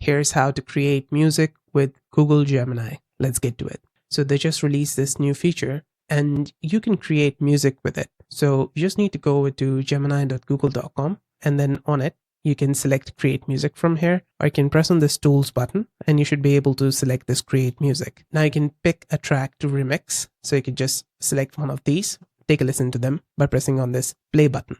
Here's how to create music with Google Gemini. Let's get to it. So they just released this new feature and you can create music with it. So you just need to go over to gemini.google.com and then on it, you can select create music from here, or you can press on this tools button and you should be able to select this create music. Now you can pick a track to remix. So you can just select one of these, take a listen to them by pressing on this play button.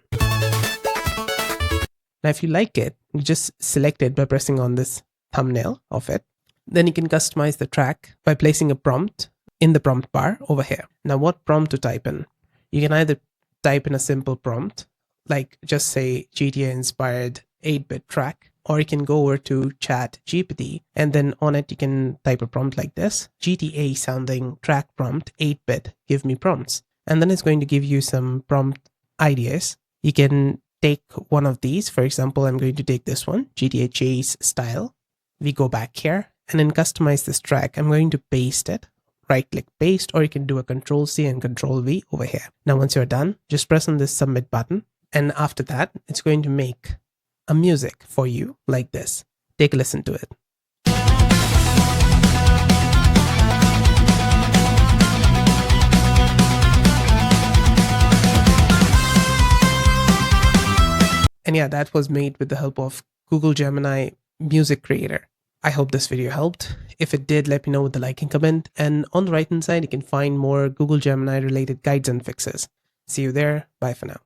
Now, if you like it, you just select it by pressing on this thumbnail of it. Then you can customize the track by placing a prompt in the prompt bar over here. Now, what prompt to type in? You can either type in a simple prompt, like just say GTA inspired 8-bit track, or you can go over to Chat GPT and then on it, you can type a prompt like this, GTA sounding track prompt 8-bit, give me prompts. And then it's going to give you some prompt ideas. You can take one of these. For example, I'm going to take this one, GTA Chase style. We go back here and then customize this track. I'm going to paste it, right click paste, or you can do a Control-C and Control-V over here. Now, once you're done, just press on this submit button. And after that, it's going to make a music for you like this. Take a listen to it. And yeah, that was made with the help of Google Gemini Music Creator. I hope this video helped. If it did, let me know with a like and comment. And on the right hand side, you can find more Google Gemini related guides and fixes. See you there. Bye for now.